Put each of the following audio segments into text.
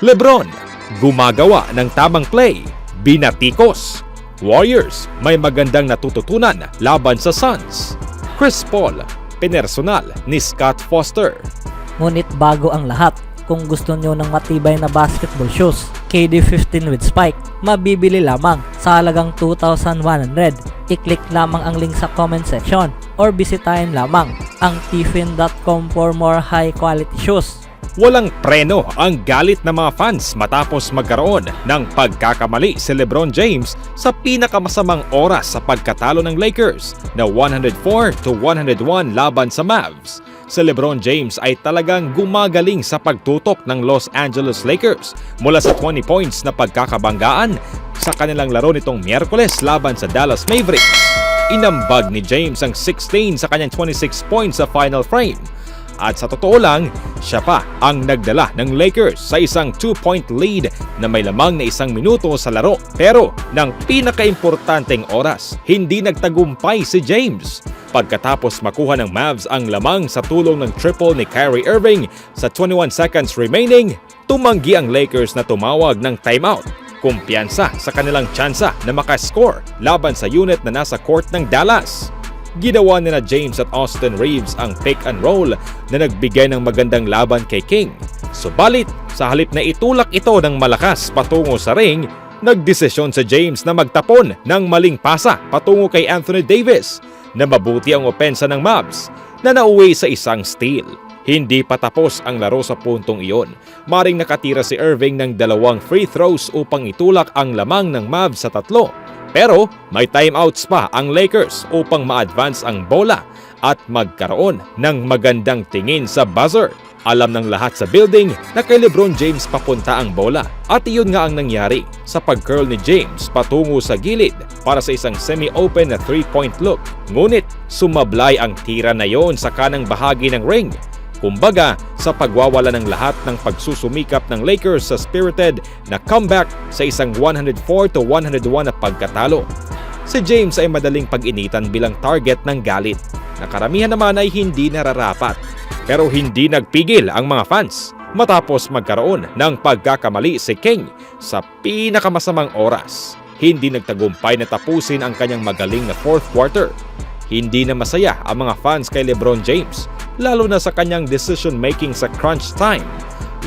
LeBron, gumagawa ng tamang play, binatikos. Warriors, may magandang natututunan laban sa Suns. Chris Paul, pinersonal ni Scott Foster. Ngunit bago ang lahat, kung gusto nyo ng matibay na basketball shoes, KD 15 with spike, mabibili lamang sa halagang 2,100. I-click lamang ang link sa comment section or bisitahin lamang ang tfin.com for more high quality shoes. Walang preno ang galit ng mga fans matapos magkaroon ng pagkakamali si LeBron James sa pinakamasamang oras sa pagkatalo ng Lakers na 104-101 laban sa Mavs. Si LeBron James ay talagang gumagaling sa pagtutok ng Los Angeles Lakers mula sa 20 points na pagkakabanggaan sa kanilang laro nitong Miyerkules laban sa Dallas Mavericks. Inambag ni James ang 16 sa kanyang 26 points sa final frame. At sa totoo lang, siya pa ang nagdala ng Lakers sa isang 2-point lead na may lamang na 1 minuto sa laro. Pero ng pinakaimportanteng oras, hindi nagtagumpay si James. Pagkatapos makuha ng Mavs ang lamang sa tulong ng triple ni Kyrie Irving sa 21 seconds remaining, tumanggi ang Lakers na tumawag ng timeout. Kumpiyansa sa kanilang tsansa na makascore laban sa unit na nasa court ng Dallas. Ginawa nila James at Austin Reeves ang pick and roll na nagbigay ng magandang laban kay King. Subalit, sa halip na itulak ito ng malakas patungo sa ring, nagdesisyon si James na magtapon ng maling pasa patungo kay Anthony Davis na mabuti ang opensa ng Mavs na nauwi sa isang steal. Hindi pa tapos ang laro sa puntong iyon. Maring nakatira si Irving ng 2 free throws upang itulak ang lamang ng Mavs sa 3. Pero may timeouts pa ang Lakers upang ma-advance ang bola at magkaroon ng magandang tingin sa buzzer. Alam ng lahat sa building na kay LeBron James papunta ang bola. At iyon nga ang nangyari sa pag-curl ni James patungo sa gilid para sa isang semi-open na 3-point look. Ngunit sumablay ang tira na yon sa kanang bahagi ng ring. Kumbaga, sa pagwawala ng lahat ng pagsusumikap ng Lakers sa spirited na comeback sa isang 104-101 na pagkatalo. Si James ay madaling pag-initan bilang target ng galit, na karamihan naman ay hindi nararapat. Pero hindi nagpigil ang mga fans matapos magkaroon ng pagkakamali si King sa pinakamasamang oras. Hindi nagtagumpay na tapusin ang kanyang magaling na fourth quarter. Hindi na masaya ang mga fans kay LeBron James, lalo na sa kanyang decision-making sa crunch time.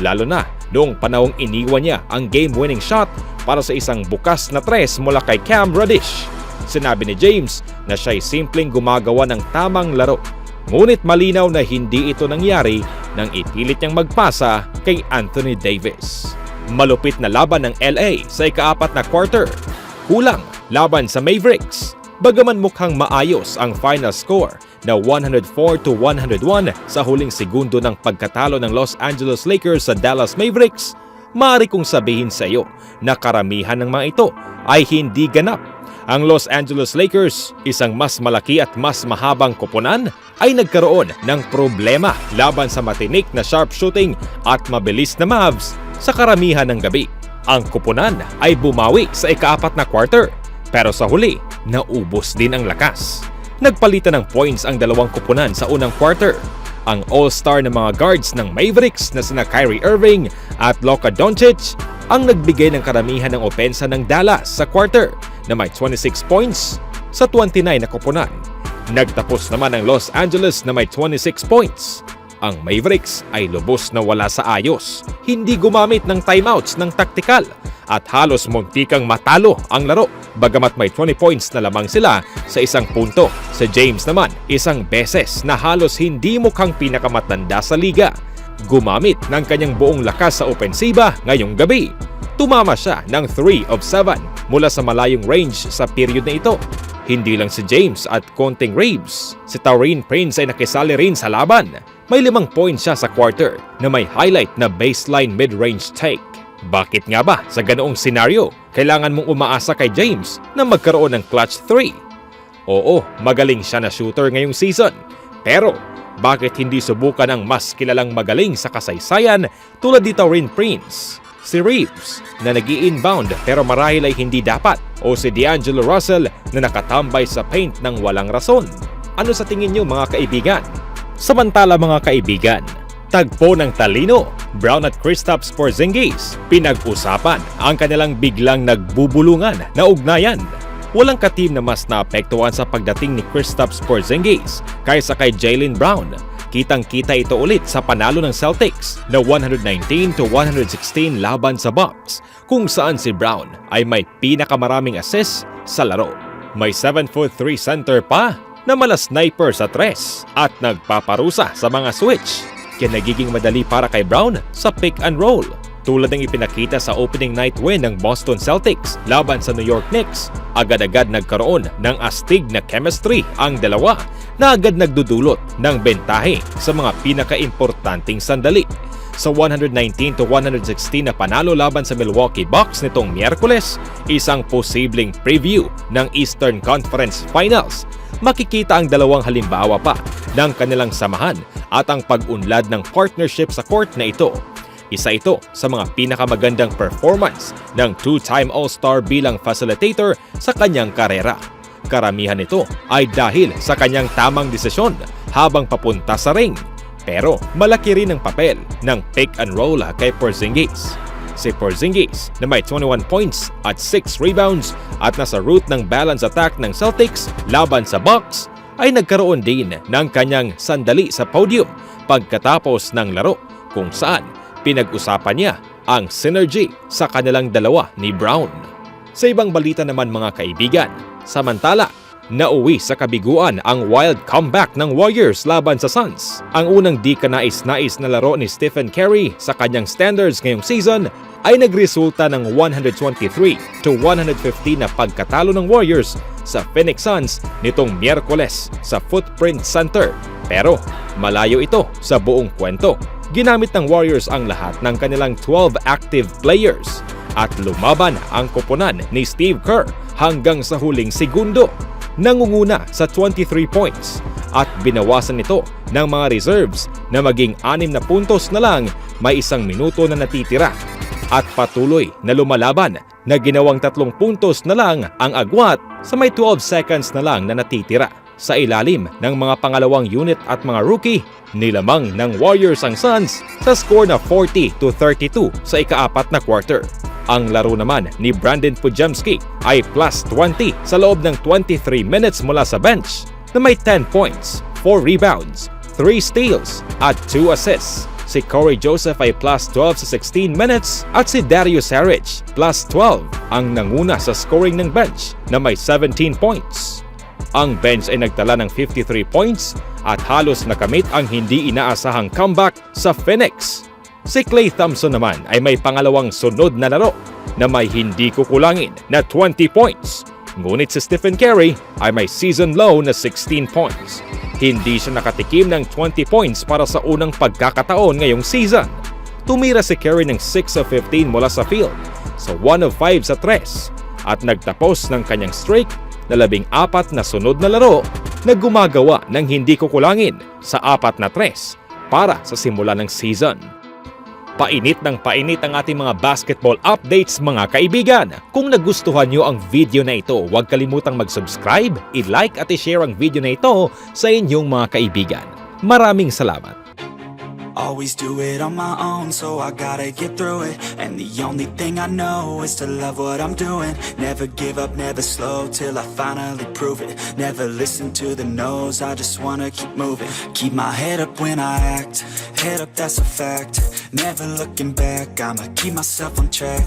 Lalo na noong panahong iniwan niya ang game-winning shot para sa isang bukas na 3 mula kay Cam Reddish. Sinabi ni James na siya'y simpleng gumagawa ng tamang laro. Ngunit malinaw na hindi ito nangyari nang ipilit niyang magpasa kay Anthony Davis. Malupit na laban ng LA sa ika-4 na quarter. Kulang laban sa Mavericks. Bagaman mukhang maayos ang final score na 104-101 sa huling segundo ng pagkatalo ng Los Angeles Lakers sa Dallas Mavericks, maaari kong sabihin sa iyo na karamihan ng mga ito ay hindi ganap. Ang Los Angeles Lakers, isang mas malaki at mas mahabang koponan, ay nagkaroon ng problema laban sa matinik na sharpshooting at mabilis na Mavs sa karamihan ng gabi. Ang koponan ay bumawi sa ika-4 na quarter, pero sa huli, naubos din ang lakas. Nagpalitan ng points ang dalawang koponan sa unang quarter. Ang all-star na mga guards ng Mavericks na sina Kyrie Irving at Luka Doncic ang nagbigay ng karamihan ng opensa ng Dallas sa quarter na may 26 points sa 29 na koponan. Nagtapos naman ang Los Angeles na may 26 points. Ang Mavericks ay lubos na wala sa ayos, hindi gumamit ng timeouts ng taktikal at halos muntikang matalo ang laro bagamat may 20 points na lamang sila sa isang punto. Si James naman, isang beses na halos hindi mukhang pinakamatanda sa liga. Gumamit ng kanyang buong lakas sa opensiba ngayong gabi. Tumama siya ng 3 of 7 mula sa malayong range sa period na ito. Hindi lang si James at konting Reeves, si Taurean Prince ay nakisali rin sa laban. May 5 points siya sa quarter na may highlight na baseline mid-range take. Bakit nga ba sa ganoong senaryo kailangan mong umaasa kay James na magkaroon ng clutch 3? Oo, magaling siya na shooter ngayong season. Pero bakit hindi subukan ang mas kilalang magaling sa kasaysayan tulad ni Taurean Prince? Si Reeves na nag-i-inbound pero marahil ay hindi dapat, o si D'Angelo Russell na nakatambay sa paint ng walang rason. Ano sa tingin niyo mga kaibigan? Samantala mga kaibigan, Tagpo ng talino, Brown at Kristaps Porzingis. Pinag-usapan ang kanilang biglang nagbubulungan na ugnayan. Walang ka-team na mas naapektuhan sa pagdating ni Kristaps Porzingis kaysa kay Jaylen Brown. Kitang-kita ito ulit sa panalo ng Celtics na 119-116 laban sa Bucks, kung saan si Brown ay may pinakamaraming assists sa laro. May 7'3" center pa na mala sniper sa tres at nagpaparusa sa mga switch. Kaya nagiging madali para kay Brown sa pick and roll. Tulad ng ipinakita sa opening night win ng Boston Celtics laban sa New York Knicks, agad-agad nagkaroon ng astig na chemistry ang dalawa na agad nagdudulot ng bentahe sa mga pinaka-importanting sandali. Sa 119-116 na panalo laban sa Milwaukee Bucks nitong Miyerkules, isang posibleng preview ng Eastern Conference Finals. Makikita ang dalawang halimbawa pa ng kanilang samahan at ang pag-unlad ng partnership sa court na ito. Isa ito sa mga pinakamagandang performance ng two-time All-Star bilang facilitator sa kanyang karera. Karamihan nito ay dahil sa kanyang tamang desisyon habang papunta sa ring. Pero malaki rin ang papel ng pick and roll kay Porzingis. Si Porzingis na may 21 points at 6 rebounds at nasa root ng balance attack ng Celtics laban sa Bucks ay nagkaroon din ng kanyang sandali sa podium pagkatapos ng laro, kung saan pinag-usapan niya ang synergy sa kanilang dalawa ni Brown. Sa ibang balita naman mga kaibigan, samantala, nauwi sa kabiguan ang wild comeback ng Warriors laban sa Suns. Ang unang di kanais-nais na laro ni Stephen Curry sa kanyang standards ngayong season ay nagresulta ng 123-115 na pagkatalo ng Warriors sa Phoenix Suns nitong Miyerkules sa Footprint Center. Pero malayo ito sa buong kwento. Ginamit ng Warriors ang lahat ng kanilang 12 active players at lumaban ang koponan ni Steve Kerr hanggang sa huling segundo. Nangunguna sa 23 points at binawasan ito ng mga reserves na maging 6 na puntos na lang may 1 minuto na natitira. At patuloy na lumalaban na ginawang 3 puntos na lang ang agwat sa may 12 seconds na lang na natitira. Sa ilalim ng mga pangalawang unit at mga rookie, nilamang ng Warriors ang Suns sa score na 40-32 sa ika-4 na quarter. Ang laro naman ni Brandon Podziemski ay plus 20 sa loob ng 23 minutes mula sa bench na may 10 points, 4 rebounds, 3 steals at 2 assists. Si Corey Joseph ay plus 12 sa 16 minutes at si Darius Saric plus 12 ang nanguna sa scoring ng bench na may 17 points. Ang bench ay nagtala ng 53 points at halos nakamit ang hindi inaasahang comeback sa Phoenix. Si Klay Thompson naman ay may pangalawang sunod na laro na may hindi kukulangin na 20 points. Ngunit si Stephen Curry ay may season low na 16 points. Hindi siya nakatikim ng 20 points para sa unang pagkakataon ngayong season. Tumira si Curry ng 6 of 15 mula sa field, sa 1 of 5 sa 3 at nagtapos ng kanyang streak na 14 na sunod na laro na gumagawa ng hindi kukulangin sa 4 na 3 para sa simula ng season. Painit ng painit ang ating mga basketball updates mga kaibigan. Kung nagustuhan nyo ang video na ito, huwag kalimutang mag-subscribe, i-like at i-share ang video na ito sa inyong mga kaibigan. Maraming salamat! Always do it on my own, so I gotta get through it. And the only thing I know is to love what I'm doing. Never give up, never slow, till I finally prove it. Never listen to the no's, I just wanna keep moving. Keep my head up when I act, head up that's a fact. Never looking back, I'ma keep myself on track.